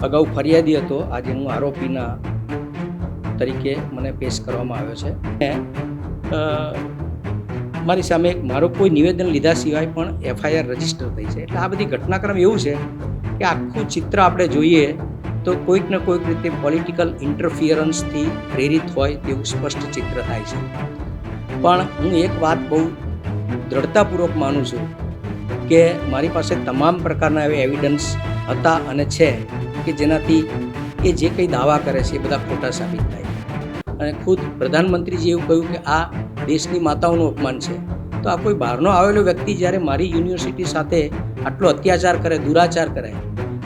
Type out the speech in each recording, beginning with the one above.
અગાઉ ફરિયાદી હતો, આજે હું આરોપીના તરીકે મને પેશ કરવામાં આવ્યો છે. મારી સામે મારો કોઈ નિવેદન લીધા સિવાય પણ એફઆઈઆર રજીસ્ટર થઈ છે. એટલે આ બધી ઘટનાક્રમ એવું છે કે આખું ચિત્ર આપણે જોઈએ તો કોઈક ને કોઈક રીતે પોલિટિકલ ઇન્ટરફિયરન્સથી પ્રેરિત હોય તેવું સ્પષ્ટ ચિત્ર થાય છે. પણ હું એક વાત બહુ દ્રઢતાપૂર્વક માનું છું કે મારી પાસે તમામ પ્રકારના એવા એવિડન્સ હતા અને છે કે જેનાથી એ જે કંઈ દાવા કરે છે એ બધા ખોટા સાબિત થાય. અને ખુદ પ્રધાનમંત્રીજી એવું કહ્યું કે આ દેશની માતાઓનું અપમાન છે. તો આ કોઈ બહારનો આવેલો વ્યક્તિ જ્યારે મારી યુનિવર્સિટી સાથે આટલો અત્યાચાર કરે, દુરાચાર કરે,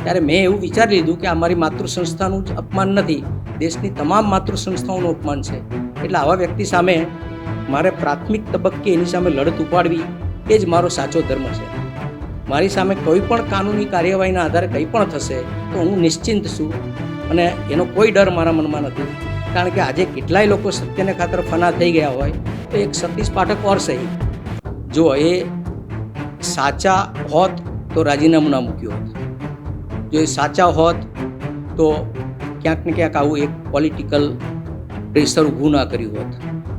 ત્યારે મેં એવું વિચારી લીધું કે આ મારી માતૃ સંસ્થાનું જ અપમાન નથી, દેશની તમામ માતૃ સંસ્થાઓનું અપમાન છે. એટલે આવા વ્યક્તિ સામે મારે પ્રાથમિક તબક્કે એની સામે લડત ઉપાડવી એ જ મારો સાચો ધર્મ છે. મારી સામે કોઈ પણ કાનૂની કાર્યવાહીના આધારે કંઈ પણ થશે તો હું નિશ્ચિંત છું અને એનો કોઈ ડર મારા મનમાં નથી. કારણ કે આજે કેટલાય લોકો સત્યને ખાતર ફના થઈ ગયા હોય તો એક સતીશ પાઠક ઓર સહી, જો એ સાચા હોત તો રાજીનામું ના મૂક્યું હોત, જો એ સાચા હોત તો ક્યાંક ને ક્યાંક આવું એક પોલિટિકલ પ્રેશર ઊભું ના કર્યું હોત,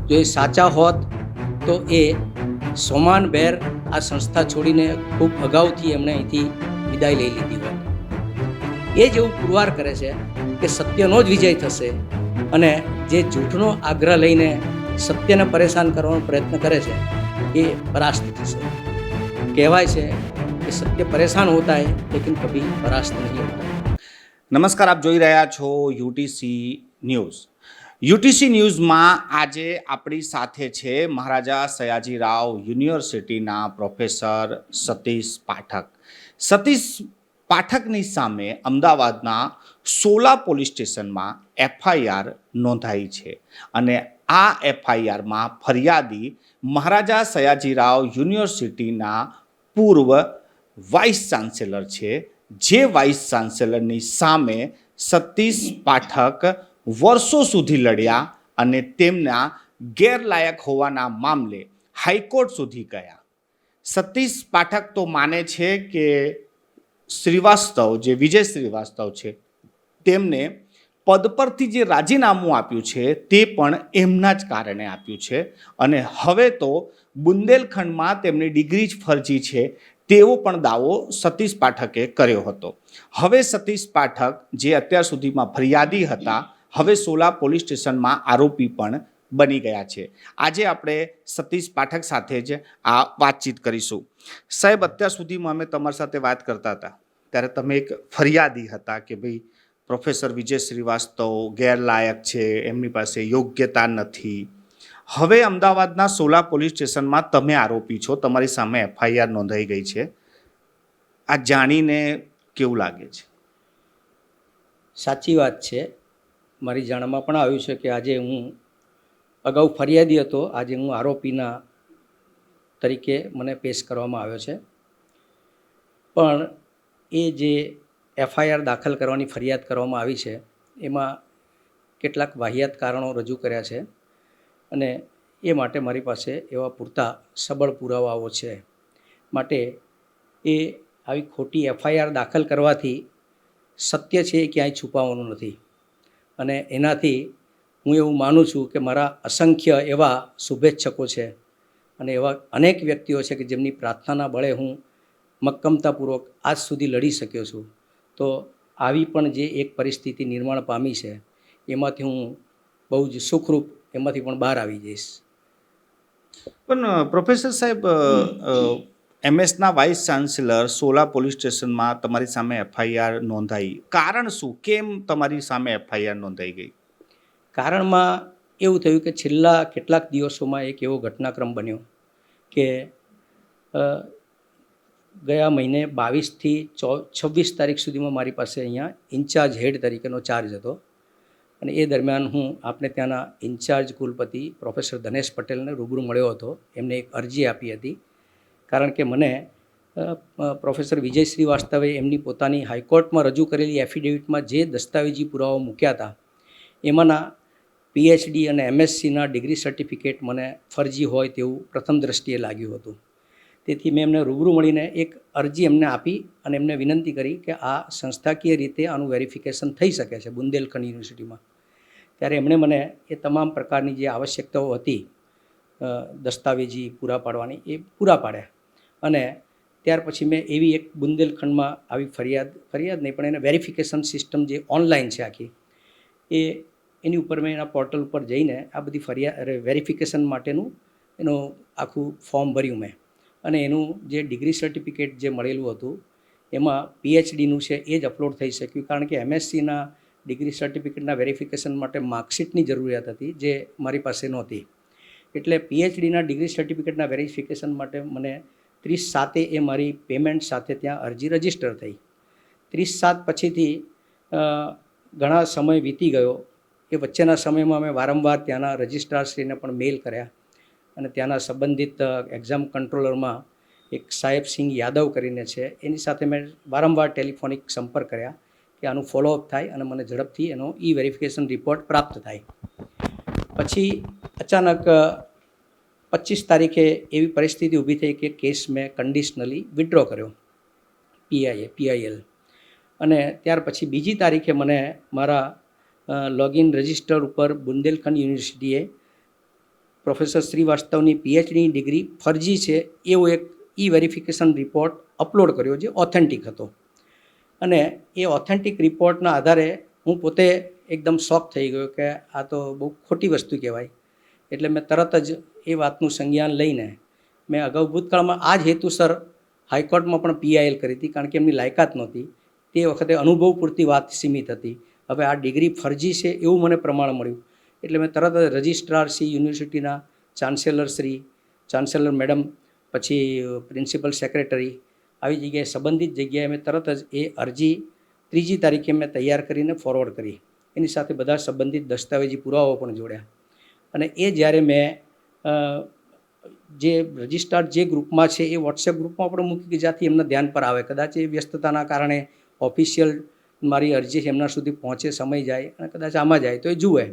જો એ સાચા હોત તો એ સોમાન બેર આ સંસ્થા છોડીને ખૂબ અગાઉથી એમણે અહીંથી વિદાય લઈ લીધી હોત. એ જેવું પુરવાર કરે છે કે સત્યનો જ વિજય થશે અને જે જૂઠનો આગ્રહ લઈને સત્યને પરેશાન કરવાનો પ્રયત્ન કરે છે એ પરાસ્ત થશે. કહેવાય છે કે સત્ય પરેશાન હોતા હૈ લેકિન કભી પરાસ્ત નહીં હોતા. નમસ્કાર, આપ જોઈ રહ્યા છો યુટીસી ન્યૂઝ. યુટીસી ન્યૂઝમાં આજે આપણી સાથે છે મહારાજા સયાજીરાવ યુનિવર્સિટીના પ્રોફેસર સતીશ પાઠક. સતીશ પાઠકની સામે અમદાવાદના સોલા પોલીસ સ્ટેશનમાં એફઆઈઆર નોંધાઈ છે અને આ એફઆઈઆરમાં ફરિયાદી મહારાજા સયાજીરાવ યુનિવર્સિટીના પૂર્વ વાઇસ ચાન્સેલર છે. જે વાઇસ ચાન્સેલરની સામે સતીશ પાઠક વર્ષો સુધી લડ્યા અને તેમના ગેરલાયક હોવાના મામલે હાઈકોર્ટ સુધી ગયા. સતીશ પાઠક તો માને છે કે શ્રીવાસ્તવ, જે વિજય શ્રીવાસ્તવ છે, તેમને પદ પરથી જે રાજીનામું આપ્યું છે તે પણ એમના જ કારણે આપ્યું છે અને હવે તો બુંદેલખંડમાં તેમની ડિગ્રી જ ફરજી છે તેવો પણ દાવો સતીશ પાઠકે કર્યો હતો. હવે સતીશ પાઠક, જે અત્યાર સુધીમાં ફરિયાદી હતા, હવે સોલા પોલીસ સ્ટેશનમાં આરોપી પણ બની ગયા છે. આજે આપણે સતીશ પાઠક સાથે જ આ વાતચીત કરીશું. સાહેબ, અત્યાર સુધીમાં અમે તમારી સાથે વાત કરતા હતા ત્યારે તમે એક ફરિયાદી હતા કે ભાઈ પ્રોફેસર વિજય શ્રીવાસ્તવ ગેરલાયક છે, એમની પાસે યોગ્યતા નથી. હવે અમદાવાદના સોલા પોલીસ સ્ટેશનમાં તમે આરોપી છો, તમારી સામે એફઆઈઆર નોંધાઈ ગઈ છે. આ જાણીને કેવું લાગે છે? સાચી વાત છે. મારી જાણમાં પણ આવ્યું છે કે આજે હું અગાઉ ફરિયાદી હતો, આજે હું આરોપીના તરીકે મને પેશ કરવામાં આવ્યો છે. પણ એ જે એફઆઈઆર દાખલ કરવાની ફરિયાદ કરવામાં આવી છે એમાં કેટલાક વાહિયાત કારણો રજૂ કર્યા છે અને એ માટે મારી પાસે એવા પૂરતા સબળ પુરાવાઓ છે. માટે એ આવી ખોટી એફઆઈઆર દાખલ કરવાથી સત્ય છે એ ક્યાંય છુપાવવાનું નથી અને એનાથી હું એવું માનું છું કે મારા અસંખ્ય એવા શુભેચ્છકો છે અને એવા અનેક વ્યક્તિઓ છે કે જેમની પ્રાર્થનાના બળે હું મક્કમતાપૂર્વક આજ સુધી લડી શક્યો છું. તો આવી પણ જે એક પરિસ્થિતિ નિર્માણ પામી છે એમાંથી હું બહુ જ સુખરૂપ એમાંથી પણ બહાર આવી જઈશ. પણ પ્રોફેસર સાહેબ, એમએસના વાઇસ ચાન્સેલર સોલા પોલીસ સ્ટેશનમાં તમારી સામે એફઆઈઆર નોંધાઈ, કારણ શું? કેમ તમારી સામે એફઆઈઆર નોંધાઈ ગઈ? કારણમાં એવું થયું કે છેલ્લા કેટલાક દિવસોમાં એક એવો ઘટનાક્રમ બન્યો કે ગયા મહિને 22થી 26 તારીખ સુધીમાં મારી પાસે અહીંયા ઇન્ચાર્જ હેડ તરીકેનો ચાર્જ હતો અને એ દરમિયાન હું આપણે ત્યાંના ઇન્ચાર્જ કુલપતિ પ્રોફેસર ધનેશ પટેલને રૂબરૂ મળ્યો હતો. એમને એક અરજી આપી હતી કારણ કે મને પ્રોફેસર વિજય શ્રીવાસ્તવે એમની પોતાની હાઈકોર્ટમાં રજૂ કરેલી એફિડેવિટમાં જે દસ્તાવેજી પુરાવા મૂક્યા હતા એમાંના પીએચડી અને એમએસસીના ડિગ્રી સર્ટિફિકેટ મને ફરજી હોય તેવું પ્રથમ દ્રષ્ટિએ લાગ્યું હતું. તેથી મેં એમને રૂબરૂ મળીને એક અરજી એમને આપી અને એમને વિનંતી કરી કે આ સંસ્થાકીય રીતે આનું વેરિફિકેશન થઈ શકે છે બુંદેલખંડ યુનિવર્સિટીમાં. ત્યારે એમણે મને એ તમામ પ્રકારની જે આવશ્યકતાઓ હતી દસ્તાવેજી પૂરા પાડવાની એ પૂરા પાડ્યા. અને ત્યાર પછી મેં એવી એક બુંદેલખંડમાં આવી ફરિયાદ નહીં પણ એને વેરિફિકેશન સિસ્ટમ જે ઓનલાઈન છે આખી એની ઉપર મેં એના પોર્ટલ ઉપર જઈને આ બધી વેરિફિકેશન માટેનું એનું આખું ફોર્મ ભર્યું મેં. અને એનું જે ડિગ્રી સર્ટિફિકેટ જે મળેલું હતું એમાં પીએચડીનું છે એ જ અપલોડ થઈ શક્યું, કારણ કે MScના ડિગ્રી સર્ટિફિકેટના વેરિફિકેશન માટે માર્કશીટની જરૂરિયાત હતી જે મારી પાસે નહોતી. એટલે પીએચડીના ડિગ્રી સર્ટિફિકેટના વેરિફિકેશન માટે મને 30/7 એ મારી પેમેન્ટ સાથે ત્યાં અરજી રજીસ્ટર થઈ. 30/7 પછીથી ઘણા સમય વીતી ગયો. એ વચ્ચેના સમયમાં મેં વારંવાર ત્યાંના રજિસ્ટ્રારશ્રીને પણ મેલ કર્યા અને ત્યાંના સંબંધિત એક્ઝામ કંટ્રોલરમાં એક સાહેબસિંહ યાદવ કરીને છે એની સાથે મેં વારંવાર ટેલિફોનિક સંપર્ક કર્યા કે આનું ફોલોઅપ થાય અને મને ઝડપથી એનો વેરિફિકેશન રિપોર્ટ પ્રાપ્ત થાય. પછી અચાનક 25 તારીખે એવી પરિસ્થિતિ ઊભી થઈ કે કેસ મેં કન્ડિશનલી વિથડ્રો કર્યો PIL. અને ત્યાર પછી 2જી તારીખે મને મારા લોગિન રજિસ્ટર ઉપર બુંદેલખંડ યુનિવર્સિટીએ પ્રોફેસર શ્રીવાસ્તવની PhDની ડિગ્રી ફરજી છે એવો એક વેરિફિકેશન રિપોર્ટ અપલોડ કર્યો જે ઓથેન્ટિક હતો. અને એ ઓથેન્ટિક રિપોર્ટના આધારે હું પોતે એકદમ શોક થઈ ગયો કે આ તો બહુ ખોટી વસ્તુ કહેવાય. એટલે મેં તરત જ એ વાતનું સંજ્ઞાન લઈને મેં અગાઉ ભૂતકાળમાં આ જ હેતુસર હાઈકોર્ટમાં પણ PIL કરી હતી, કારણ કે એમની લાયકાત નહોતી. તે વખતે અનુભવ પૂરતી વાત સીમિત હતી. હવે આ ડિગ્રી ફરજી છે એવું મને પ્રમાણ મળ્યું એટલે મેં તરત જ રજિસ્ટ્રાર શ્રી યુનિવર્સિટીના ચાન્સેલર મેડમ, પછી પ્રિન્સિપલ સેક્રેટરી, આવી જગ્યાએ સંબંધિત જગ્યાએ મેં તરત જ એ અરજી 3જી તારીખે મેં તૈયાર કરીને ફોરવર્ડ કરી. એની સાથે બધા સંબંધિત દસ્તાવેજી પુરાવાઓ પણ જોડ્યા. અને એ જ્યારે મેં જે રજિસ્ટ્રાર જે ગ્રુપમાં છે એ વોટ્સએપ ગ્રુપમાં પણ મૂકી કે જ્યાંથી એમના ધ્યાન પર આવે, કદાચ એ વ્યસ્તતાના કારણે ઓફિશિયલ મારી અરજી એમના સુધી પહોંચે, સમય જાય અને કદાચ આમાં જાય તો એ જુએ.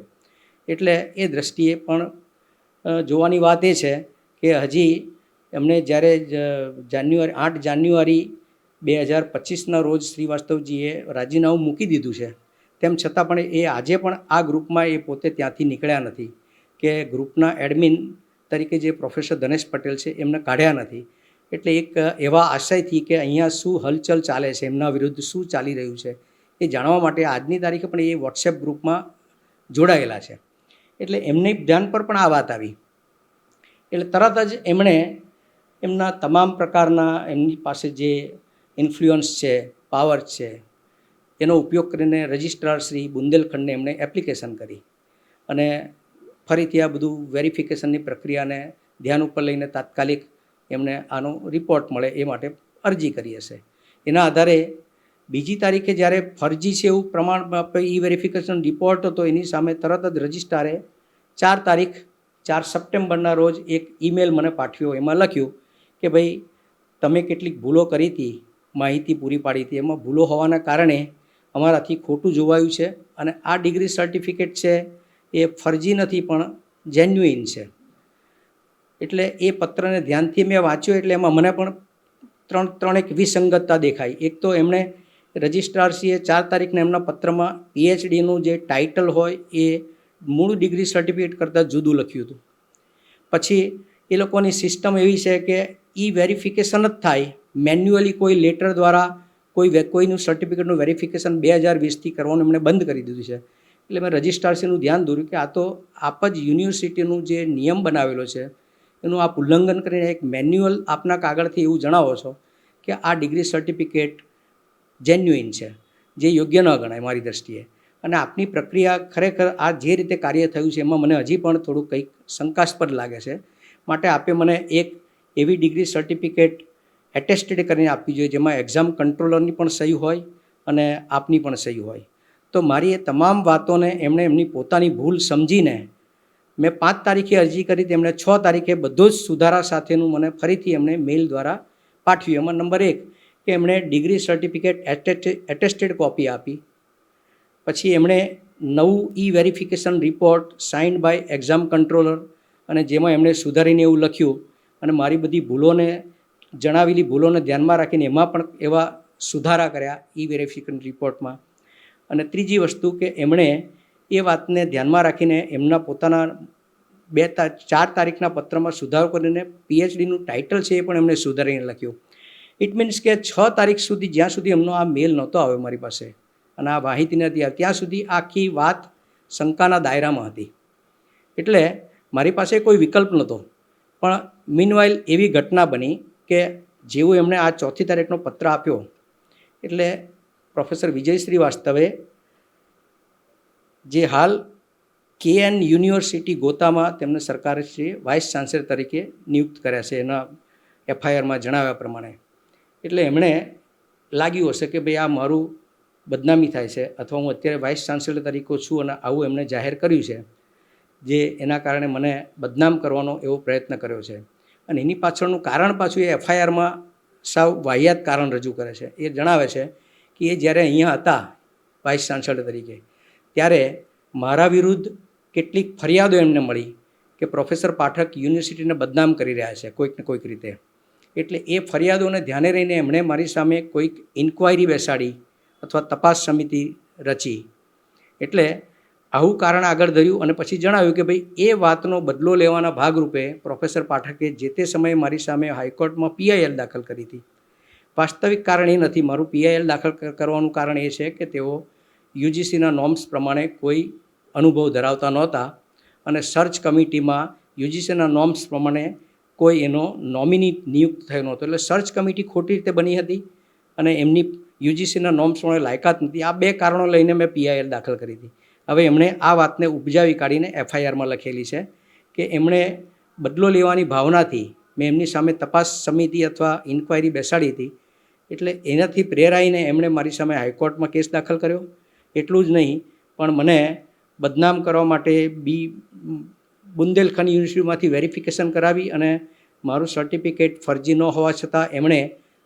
એટલે એ દૃષ્ટિએ પણ જોવાની વાત એ છે કે હજી એમને જ્યારે 8 જાન્યુઆરી 2025ના રોજ શ્રીવાસ્તવજીએ રાજીનામું મૂકી દીધું છે, તેમ છતાં પણ એ આજે પણ આ ગ્રુપમાં એ પોતે ત્યાંથી નીકળ્યા નથી કે ગ્રુપના એડમિન તરીકે જે પ્રોફેસર ધનેશ પટેલ છે એમને કાઢ્યા નથી. એટલે એક એવા આશયથી કે અહીંયા શું હલચલ ચાલે છે, એમના વિરુદ્ધ શું ચાલી રહ્યું છે એ જાણવા માટે આજની તારીખે પણ એ વોટ્સએપ ગ્રુપમાં જોડાયેલા છે. એટલે એમને ધ્યાન પર પણ આ વાત આવી. એટલે તરત જ એમણે એમના તમામ પ્રકારના એમની પાસે જે ઇન્ફ્લુઅન્સ છે, પાવર છે, એનો ઉપયોગ કરીને રજિસ્ટ્રાર શ્રી બુંદેલખંડને એમણે એપ્લિકેશન કરી અને ફરીથી આ બધું વેરિફિકેશનની પ્રક્રિયાને ધ્યાન ઉપર લઈને તાત્કાલિક એમને આનો રિપોર્ટ મળે એ માટે અરજી કરી હશે. એના આધારે 2જી તારીખે જ્યારે ફરજી છે એવું પ્રમાણ વેરિફિકેશન રિપોર્ટ હતો, એની સામે તરત જ રજિસ્ટ્રારે 4 સપ્ટેમ્બરના રોજ એક ઈમેલ મને પાઠવ્યો. એમાં લખ્યું કે ભાઈ તમે કેટલીક ભૂલો કરી હતી, માહિતી પૂરી પાડી હતી, એમાં ભૂલો હોવાના કારણે અમારાથી ખોટું જોવાયું છે અને આ ડિગ્રી સર્ટિફિકેટ છે એ ફરજી નથી પણ જેન્યુઇન છે. એટલે એ પત્રને ધ્યાનથી મેં વાંચ્યો એટલે એમાં મને પણ ત્રણેક વિસંગતતા દેખાઈ. એક તો એમણે રજિસ્ટ્રારશ્રીએ 4 તારીખના એમના પત્રમાં PhDનું જે ટાઇટલ હોય એ મૂળ ડિગ્રી સર્ટિફિકેટ કરતાં જુદું લખ્યું હતું. પછી એ લોકોની સિસ્ટમ એવી છે કે વેરિફિકેશન જ થાય, મેન્યુઅલી કોઈ લેટર દ્વારા કોઈનું સર્ટિફિકેટનું વેરિફિકેશન 2020થી કરવાનું એમણે બંધ કરી દીધું છે. એટલે મેં રજિસ્ટ્રારશ્રીનું ધ્યાન દોર્યું કે આ તો આપ જ યુનિવર્સિટીનું જે નિયમ બનાવેલો છે એનું આપ ઉલ્લંઘન કરીને એક મેન્યુઅલ આપના કાગળથી એવું જણાવો છો કે આ ડિગ્રી સર્ટિફિકેટ જેન્યુઇન છે, જે યોગ્ય ન ગણાય મારી દૃષ્ટિએ. અને આપની પ્રક્રિયા ખરેખર આ જે રીતે કાર્ય થયું છે એમાં મને હજી પણ થોડું કંઈક શંકાસ્પદ લાગે છે. માટે આપે મને એક એવી ડિગ્રી સર્ટિફિકેટ એટેસ્ટેડ કરીને આપવી જોઈએ જેમાં એક્ઝામ કંટ્રોલરની પણ સહી હોય અને આપની પણ સહી હોય. તો મારી એ તમામ વાતોને એમણે એમની પોતાની ભૂલ સમજીને મેં 5 તારીખે અરજી કરી, તેમણે 6 તારીખે બધો જ સુધારા સાથેનું મને ફરીથી એમણે મેઇલ દ્વારા પાઠવ્યું. એમાં નંબર 1 કે એમણે ડિગ્રી સર્ટિફિકેટ એટેસ્ટેડ કોપી આપી. પછી એમણે નવું verification report signed by exam controller અને જેમાં એમણે સુધારીને એવું લખ્યું અને મારી બધી ભૂલોને જણાવેલી ભૂલોને ધ્યાનમાં રાખીને એમાં પણ એવા સુધારા કર્યા ઈ વેરિફિકેશન રિપોર્ટમાં. અને ત્રીજી વસ્તુ કે એમણે એ વાતને ધ્યાનમાં રાખીને એમના પોતાના 4 તારીખના પત્રમાં સુધારો કરીને પીએચડીનું ટાઇટલ છે એ પણ એમણે સુધારીને લખ્યું. ઇટ મીન્સ કે 6 તારીખ સુધી જ્યાં સુધી એમનો આ મેલ નહોતો આવ્યો મારી પાસે અને આ માહિતી નથી આવી ત્યાં સુધી આખી વાત શંકાના દાયરામાં હતી. એટલે મારી પાસે કોઈ વિકલ્પ નહોતો. પણ મીનવાઇલ એવી ઘટના બની કે જેવું એમણે આ 4મી તારીખનો પત્ર આપ્યો એટલે પ્રોફેસર વિજય શ્રીવાસ્તવે જે હાલ KN યુનિવર્સિટી ગોતામાં તેમને સરકારશ્રીએ વાઇસ ચાન્સેલર તરીકે નિયુક્ત કર્યા છે એના FIRમાં જણાવ્યા પ્રમાણે. એટલે એમણે લાગ્યું હશે કે ભાઈ આ મારું બદનામી થાય છે અથવા હું અત્યારે વાઇસ ચાન્સેલર તરીકે છું અને આવું એમણે જાહેર કર્યું છે જે એના કારણે મને બદનામ કરવાનો એવો પ્રયત્ન કર્યો છે. અને એની પાછળનું કારણ પાછું એ FIRમાં સાવ વાહિયાત કારણ રજૂ કરે છે. એ જણાવે છે કે એ જ્યારે અહીંયા હતા વાઇસ ચાન્સેલર તરીકે ત્યારે મારા વિરુદ્ધ કેટલીક ફરિયાદો એમને મળી કે પ્રોફેસર પાઠક યુનિવર્સિટીને બદનામ કરી રહ્યા છે કોઈક ને કોઈક રીતે. એટલે એ ફરિયાદોને ધ્યાને રહીને એમણે મારી સામે કોઈક ઇન્ક્વાયરી બેસાડી અથવા તપાસ સમિતિ રચી. એટલે આવું કારણ આગળ ધર્યું અને પછી જણાવ્યું કે ભાઈ એ વાતનો બદલો લેવાના ભાગરૂપે પ્રોફેસર પાઠકે જે તે સમયે મારી સામે હાઈકોર્ટમાં PIL દાખલ કરી હતી. વાસ્તવિક કારણ એ નથી. મારું PIL દાખલ કરવાનું કારણ એ છે કે તેઓ UGCના નોર્મ્સ પ્રમાણે કોઈ અનુભવ ધરાવતા નહોતા અને સર્ચ કમિટીમાં UGCના નોર્મ્સ પ્રમાણે કોઈ એનો નોમિની નિયુક્ત થયો નહોતો. એટલે સર્ચ કમિટી ખોટી રીતે બની હતી અને એમની UGCના નોર્મ્સ પ્રમાણે લાયકાત નથી. આ 2 કારણો લઈને મેં PIL દાખલ કરી હતી. હવે એમણે આ વાતને ઉપજાવી કાઢીને FIRમાં લખેલી છે કે એમણે બદલો લેવાની ભાવનાથી મેં એમની સામે તપાસ સમિતિ અથવા ઇન્ક્વાયરી બેસાડી હતી. એટલે એનાથી પ્રેરાઈને એમણે મારી સામે હાઈકોર્ટમાં કેસ દાખલ કર્યો. એટલું જ નહીં પણ મને બદનામ કરવા માટે બુંદેલખંડ યુનિવર્સિટીમાંથી વેરિફિકેશન કરાવી અને મારું સર્ટિફિકેટ ફરજી ન હોવા છતાં એમણે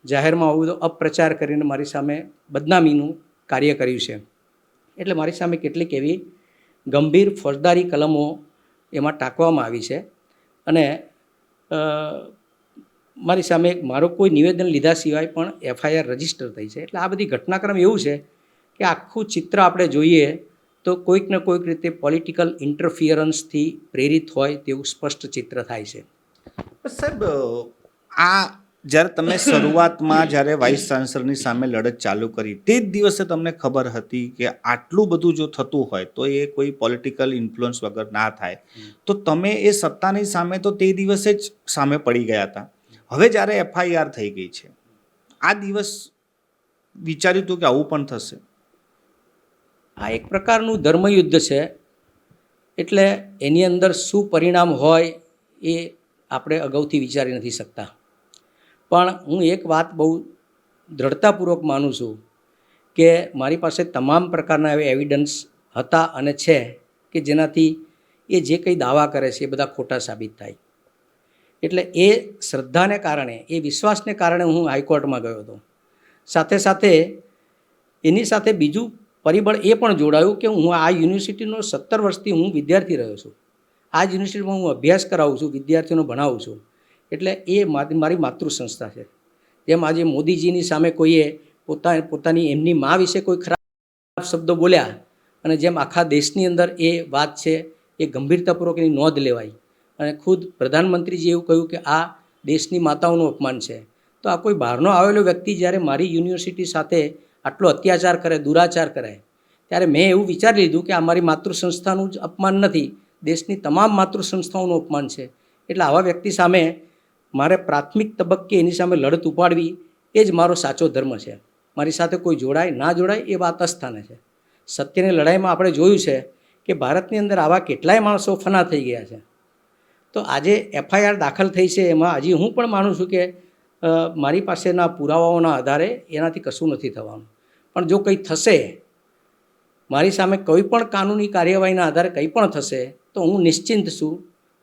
જાહેરમાં આવો બધો અપપ્રચાર કરીને મારી સામે બદનામીનું કાર્ય કર્યું છે. એટલે મારી સામે કેટલીક એવી ગંભીર ફોજદારી કલમો એમાં ટાંકવામાં આવી છે અને મારી સામે મારો કોઈ નિવેદન લીધા સિવાય પણ FIR રજીસ્ટર થઈ છે. એટલે આ બધી ઘટનાક્રમ એવું છે કે આખું ચિત્ર આપણે જોઈએ તો કોઈક ને કોઈક રીતે પોલિટિકલ ઇન્ટરફિયરન્સથી પ્રેરિત હોય તેવું સ્પષ્ટ ચિત્ર થાય છે. સાહેબ, આ જ્યારે તમે શરૂઆતમાં જ્યારે વાઇસ ચાન્સલરની સામે લડત ચાલુ કરી તે જ દિવસે તમને ખબર હતી કે આટલું બધું જો થતું હોય તો એ કોઈ પોલિટિકલ ઇન્ફ્લુઅન્સ વગર ના થાય, તો તમે એ સત્તાની સામે તો તે દિવસે જ સામે પડી ગયા હતા. હવે જ્યારે FIR થઈ ગઈ છે, આ દિવસ વિચાર્યું હતું કે આવું પણ થશે? આ એક પ્રકારનું ધર્મયુદ્ધ છે. એટલે એની અંદર શું પરિણામ હોય એ આપણે અગાઉથી વિચારી નથી શકતા. પણ હું એક વાત બહુ દ્રઢતાપૂર્વક માનું છું કે મારી પાસે તમામ પ્રકારના એવા એવિડન્સ હતા અને છે કે જેનાથી એ જે કંઈ દાવા કરે છે એ બધા ખોટા સાબિત થાય. એટલે એ શ્રદ્ધાને કારણે, એ વિશ્વાસને કારણે હું હાઈકોર્ટમાં ગયો હતો. સાથે સાથે એની સાથે બીજું પરિબળ એ પણ જોડાયું કે હું આ યુનિવર્સિટીનો 17 વર્ષથી હું વિદ્યાર્થી રહ્યો છું. આ જ યુનિવર્સિટીમાં હું અભ્યાસ કરાવું છું, વિદ્યાર્થીઓને ભણાવું છું. એટલે એ મારી માતૃ સંસ્થા છે. જેમ આજે મોદીજીની સામે કોઈએ પોતાની એમની મા વિશે કોઈ ખરાબ શબ્દો બોલ્યા અને જેમ આખા દેશની અંદર એ વાત છે એ ગંભીરતાપૂર્વક એની નોંધ લેવાય અને ખુદ પ્રધાનમંત્રીજી એવું કહ્યું કે આ દેશની માતાઓનું અપમાન છે, તો આ કોઈ બહારનો આવેલો વ્યક્તિ જ્યારે મારી યુનિવર્સિટી સાથે આટલો અત્યાચાર કરે, દુરાચાર કરે, ત્યારે મેં એવું વિચારી લીધું કે આ મારી માતૃ સંસ્થાનું જ અપમાન નથી, દેશની તમામ માતૃ સંસ્થાઓનું અપમાન છે. એટલે આવા વ્યક્તિ સામે મારે પ્રાથમિક તબક્કે એની સામે લડત ઉપાડવી એ જ મારો સાચો ધર્મ છે. મારી સાથે કોઈ જોડાય ના જોડાય એ વાત અસ્થાને છે. સત્યની લડાઈમાં આપણે જોયું છે કે ભારતની અંદર આવા કેટલાય માણસો ફના થઈ ગયા છે. તો આજે FIR દાખલ થઈ છે એમાં હજી હું પણ માનું છું કે મારી પાસેના પુરાવાઓના આધારે એનાથી કશું નથી થવાનું. પણ જો કંઈ થશે, મારી સામે કોઈ પણ કાનૂની કાર્યવાહીના આધારે કંઈ પણ થશે તો હું નિશ્ચિંત છું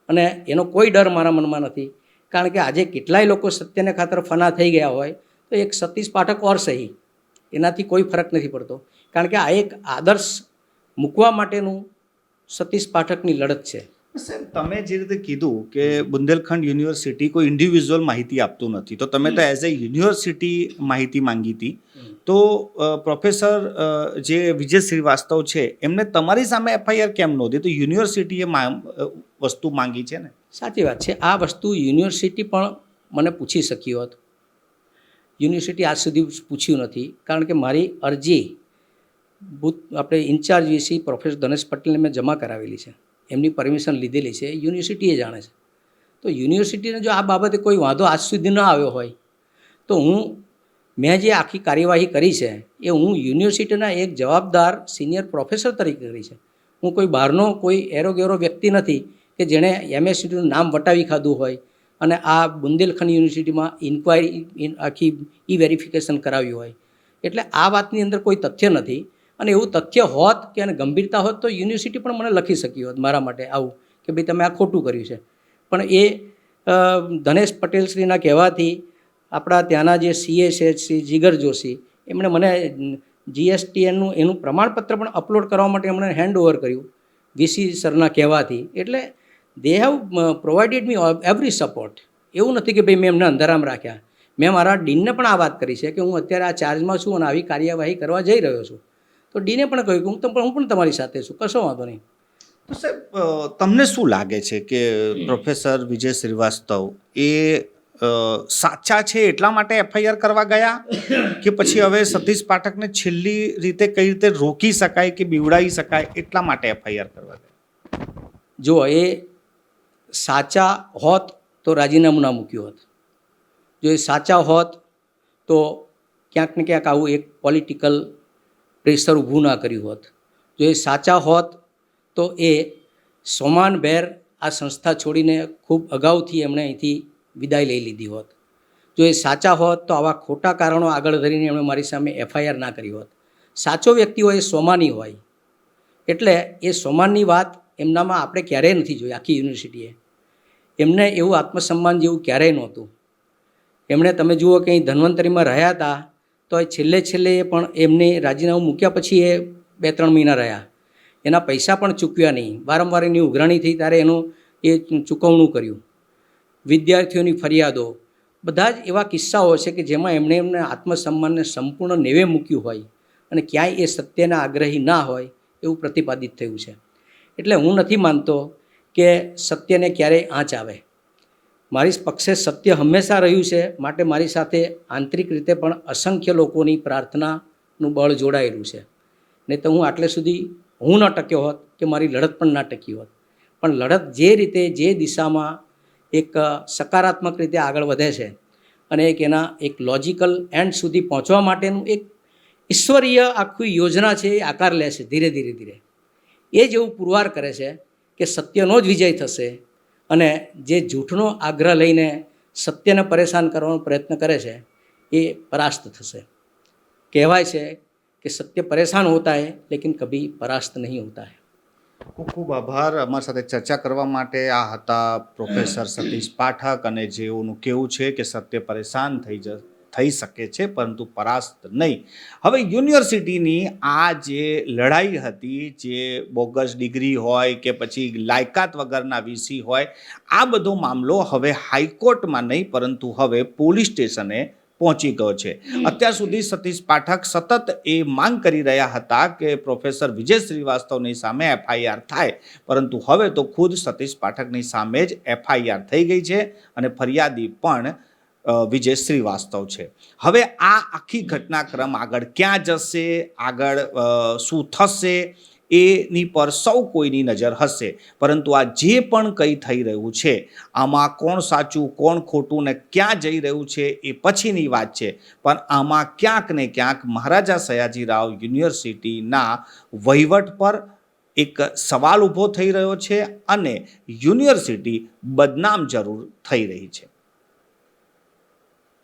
અને એનો કોઈ ડર મારા મનમાં નથી. કારણ કે આજે કેટલાય લોકો સત્યને ખાતર ફના થઈ ગયા હોય તો એક સતીશ પાઠક ઓર સહી, એનાથી કોઈ ફરક નથી પડતો. કારણ કે આ એક આદર્શ મૂકવા માટેનું સતીશ પાઠકની લડત છે. સાહેબ, તમે જે રીતે કીધું કે બુંદેલખંડ યુનિવર્સિટી કોઈ ઇન્ડિવિજ્યુઅલ માહિતી આપતું નથી, તો તમે તો એઝ એ યુનિવર્સિટી માહિતી માંગી હતી, તો પ્રોફેસર જે વિજય શ્રીવાસ્તવ છે એમને તમારી સામે એફઆઈઆર કેમ નહોતી? તો યુનિવર્સિટીએ વસ્તુ માંગી છે ને. સાચી વાત છે. આ વસ્તુ યુનિવર્સિટી પણ મને પૂછી શકી હોત. યુનિવર્સિટી આજ સુધી પૂછ્યું નથી, કારણ કે મારી અરજી આપણે ઇન્ચાર્જ વીસી પ્રોફેસર ધનેશ પટેલને મેં જમા કરાવેલી છે, એમની પરમિશન લીધેલી છે, યુનિવર્સિટીએ જાણે છે. તો યુનિવર્સિટીને જો આ બાબતે કોઈ વાંધો આજ સુધી ન આવ્યો હોય તો મેં જે આખી કાર્યવાહી કરી છે એ હું યુનિવર્સિટીના એક જવાબદાર સિનિયર પ્રોફેસર તરીકે કરી છે. હું કોઈ બહારનો કોઈ એરોગેરો વ્યક્તિ નથી કે જેણે એમએસસીનું નામ વટાવી ખાધું હોય અને આ બુંદેલખંડ યુનિવર્સિટીમાં ઇન્ક્વાયરી આખી વેરિફિકેશન કરાવ્યું હોય. એટલે આ વાતની અંદર કોઈ તથ્ય નથી, અને એવું તથ્ય હોત કે એને ગંભીરતા હોત તો યુનિવર્સિટી પણ મને લખી શકી હોત મારા માટે આવું કે ભાઈ તમે આ ખોટું કર્યું છે. પણ એ ધનેશ પટેલશ્રીના કહેવાથી આપણા ત્યાંના જે સીએ છે શ્રી જીગર જોશી, એમણે મને જીએસટીએનનું એનું પ્રમાણપત્ર પણ અપલોડ કરવા માટે એમણે હેન્ડ ઓવર કર્યું વીસી સરના કહેવાથી. એટલે they have provided me every support. એવું નથી કે ભાઈ મેં એમને અંધારામ રાખ્યા. મેં મારા ડીનને પણ આ વાત કરી છે કે હું અત્યારે આ ચાર્જમાં છું અને આવી કાર્યવાહી કરવા જઈ રહ્યો છું. તો ડીને પણ કહ્યું કે હું પણ તમારી સાથે છું, કશો વાંધો નહીં. તો સાહેબ, તમને શું લાગે છે કે પ્રોફેસર વિજય શ્રીવાસ્તવ એ સાચા છે એટલા માટે એફઆઈઆર કરવા ગયા, કે પછી હવે સતીશ પાઠકને છેલ્લી રીતે કઈ રીતે રોકી શકાય કે બીવડાવી શકાય એટલા માટે એફઆઈઆર કરવા ગયા? જો એ સાચા હોત તો રાજીનામું ના મૂક્યું હોત. જો એ સાચા હોત તો ક્યાંક ને ક્યાંક આવું એક પોલિટિકલ પ્રેશર ઊભું ના કર્યું હોત. જો એ સાચા હોત તો એ સોમાનભેર આ સંસ્થા છોડીને ખૂબ અગાઉથી એમણે અહીંથી વિદાય લઈ લીધી હોત. જો એ સાચા હોત તો આવા ખોટા કારણો આગળ ધરીને એમણે મારી સામે એફઆઈઆર ના કરી હોત. સાચો વ્યક્તિ હોય એ સોમાની હોય, એટલે એ સોમાનની વાત એમનામાં આપણે ક્યારેય નથી જોઈ. આખી યુનિવર્સિટીએ એમને એવું આત્મસન્માન જેવું ક્યારેય નહોતું. એમણે તમે જુઓ કે અહીં ધન્વંતરીમાં રહ્યા હતા તો એ છેલ્લે પણ એમને રાજીનામું મૂક્યા પછી એ 2-3 મહિના રહ્યા, એના પૈસા પણ ચૂકવ્યા નહીં. વારંવાર એની ઉઘરાણી થઈ ત્યારે એનું એ ચૂકવણું કર્યું. વિદ્યાર્થીઓની ફરિયાદો, બધા જ એવા કિસ્સાઓ છે કે જેમાં એમને આત્મસન્માનને સંપૂર્ણ નેવે મૂક્યું હોય અને ક્યાંય એ સત્યના આગ્રહી ના હોય એવું પ્રતિપાદિત થયું છે. એટલે હું નથી માનતો કે સત્યને ક્યારેય આંચ આવે. મારી પક્ષે સત્ય હંમેશા રહ્યું છે, માટે મારી સાથે આંતરિક રીતે પણ અસંખ્ય લોકોની પ્રાર્થનાનું બળ જોડાયેલું છે. નહીં તો હું આટલે સુધી હું ન ટક્યો હોત કે મારી લડત પણ ના ટકી હોત. પણ લડત જે રીતે જે દિશામાં એક સકારાત્મક રીતે આગળ વધે છે અને એના એક લોજિકલ એન્ડ સુધી પહોંચવા માટેનું એક ઈશ્વરીય આખી યોજના છે એ આકાર લે છે ધીરે ધીરે. એ જેવું પુરવાર કરે છે કે સત્યનો જ વિજય થશે, અને જે જૂઠનો આગ્રહ લઈને સત્યને પરેશાન કરવાનો પ્રયત્ન કરે છે એ પરાસ્ત થશે. કહેવાય છે કે સત્ય પરેશાન હોતા હૈ લેકિન કભી પરાસ્ત નહીં હોતા હૈ. ખૂબ ખૂબ આભાર અમારી સાથે ચર્ચા કરવા માટે. આ હતા પ્રોફેસર સતીશ પાઠક, અને જેઓનું કહેવું છે કે સત્ય પરેશાન થઈ શકે છે પરંતુ પરાસ્ત નહીં. હવે યુનિવર્સિટીની આ જે લડાઈ હતી, જે બોગસ ડિગ્રી હોય કે પછી લાયકાત વગરના વીસી હોય, આ બધો મામલો હવે હાઈકોર્ટમાં નહીં પરંતુ હવે પોલીસ સ્ટેશને પહોંચી ગયો છે. અત્યાર સુધી સતીશ પાઠક સતત એ માંગ કરી રહ્યા હતા કે પ્રોફેસર વિજય શ્રીવાસ્તવની સામે એફઆઈઆર થાય, પરંતુ હવે તો ખુદ સતીશ પાઠકની સામે જ એફઆઈઆર થઈ ગઈ છે અને ફરિયાદી પણ વિજય શ્રીવાસ્તવ છે. હવે આ આખી ઘટનાક્રમ આગળ ક્યાં જશે, આગળ શું થશે, એની પર સૌ કોઈની નજર હશે. પરંતુ આ જે પણ કંઈ થઈ રહ્યું છે, આમાં કોણ સાચું કોણ ખોટું ને ક્યાં જઈ રહ્યું છે એ પછીની વાત છે. પણ આમાં ક્યાંક ને ક્યાંક મહારાજા સયાજીરાવ યુનિવર્સિટીના વહીવટ પર એક સવાલ ઊભો થઈ રહ્યો છે અને યુનિવર્સિટી બદનામ જરૂર થઈ રહી છે.